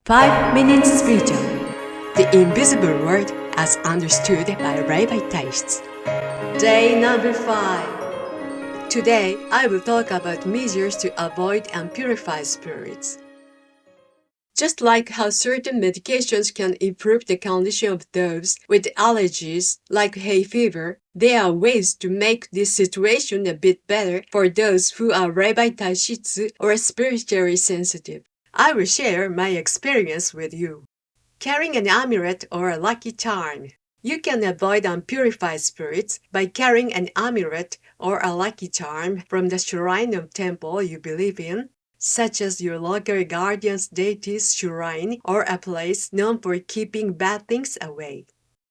5 Minutes Spiritual. The Invisible World as Understood by Reibai-taishitsu. Day number 5. Today, I will talk about measures to avoid unpurified spirits. Just like how certain medications can improve the condition of those with allergies, like hay fever, there are ways to make this situation a bit better for those who are Reibai-taishitsu or spiritually sensitive. I will share my experience with you. Carrying an amulet or a lucky charm. You can avoid unpurified spirits by carrying an amulet or a lucky charm from the shrine or temple you believe in, such as your local guardian's deity's shrine or a place known for keeping bad things away.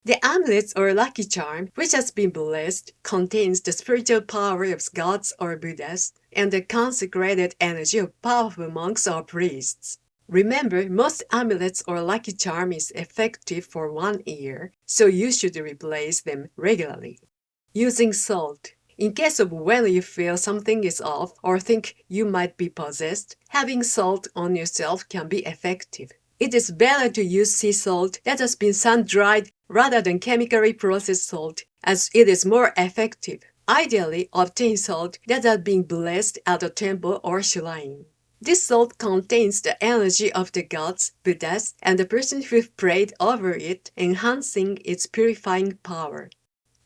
The amulet or lucky charm, which has been blessed, contains the spiritual power of gods or Buddhas and the consecrated energy of powerful monks or priests. Remember, most amulets or lucky charm is effective for 1 year, so you should replace them regularly. Using salt. In case of when you feel something is off or think you might be possessed, having salt on yourself can be effective. It is better to use sea salt that has been sun-dried rather than chemically processed salt, as it is more effective. Ideally, obtain salt that has been blessed at a temple or shrine. This salt contains the energy of the gods, Buddhas, and the person who prayed over it, enhancing its purifying power.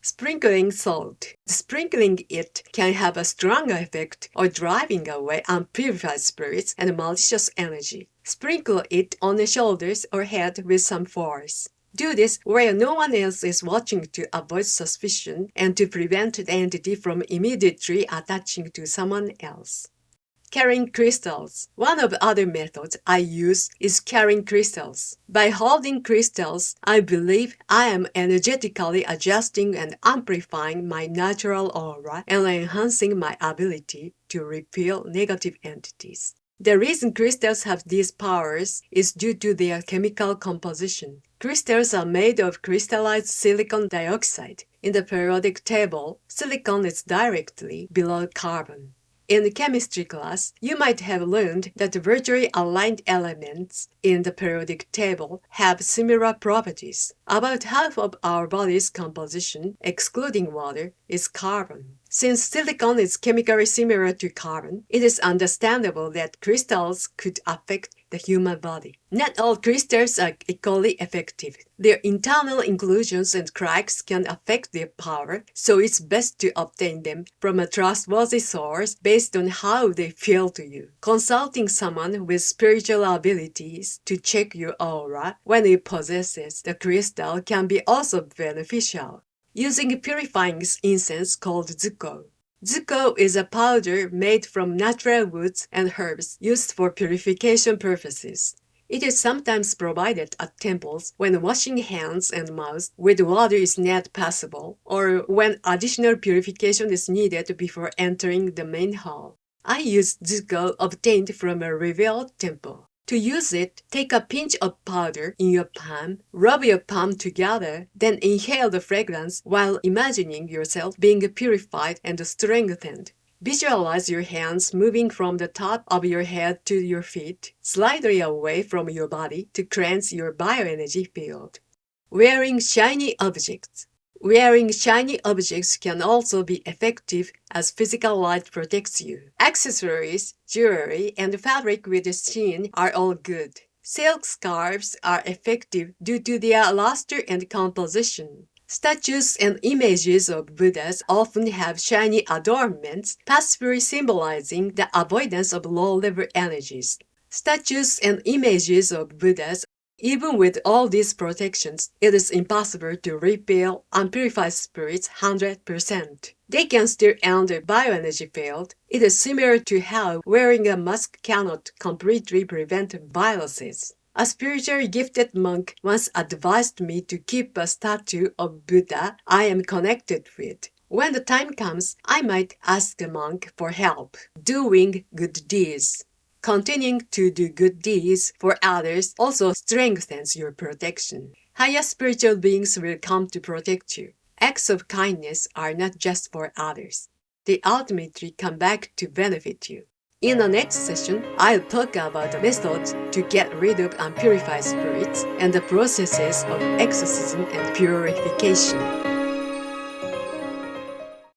Sprinkling salt. Sprinkling it can have a stronger effect of driving away unpurified spirits and malicious energy. Sprinkle it on the shoulders or head with some force. Do this where no one else is watching to avoid suspicion and to prevent the entity from immediately attaching to someone else. Carrying crystals. One of the other methods I use is carrying crystals. By holding crystals, I believe I am energetically adjusting and amplifying my natural aura and enhancing my ability to repel negative entities. The reason crystals have these powers is due to their chemical composition. Crystals are made of crystallized silicon dioxide. In the periodic table, silicon is directly below carbon. In the chemistry class, you might have learned that the virtually aligned elements in the periodic table have similar properties. About half of our body's composition, excluding water, is carbon. Since silicon is chemically similar to carbon, it is understandable that crystals could affect the human body. Not all crystals are equally effective. Their internal inclusions and cracks can affect their power, so it's best to obtain them from a trustworthy source based on how they feel to you. Consulting someone with spiritual abilities to check your aura when it possesses the crystal can be also beneficial. Using purifying incense called zuko. Zuko is a powder made from natural woods and herbs used for purification purposes. It is sometimes provided at temples when washing hands and mouth with water is not possible, or when additional purification is needed before entering the main hall. I use zuko obtained from a revealed temple. To use it, take a pinch of powder in your palm, rub your palm together, then inhale the fragrance while imagining yourself being purified and strengthened. Visualize your hands moving from the top of your head to your feet, slightly away from your body to cleanse your bioenergy field. Wearing shiny objects. Wearing shiny objects can also be effective as physical light protects you. Accessories, jewelry, and fabric with sheen are all good. Silk scarves are effective due to their luster and composition. Statues and images of Buddhas often have shiny adornments, possibly symbolizing the avoidance of low-level energies. Statues and images of Buddhas. Even with all these protections, it is impossible to repel unpurified spirits 100%. They can still enter bioenergy field. It is similar to how wearing a mask cannot completely prevent viruses. A spiritually gifted monk once advised me to keep a statue of Buddha I am connected with. When the time comes, I might ask a monk for help doing good deeds. Continuing to do good deeds for others also strengthens your protection. Higher spiritual beings will come to protect you. Acts of kindness are not just for others. They ultimately come back to benefit you. In the next session, I'll talk about the methods to get rid of unpurified spirits and the processes of exorcism and purification.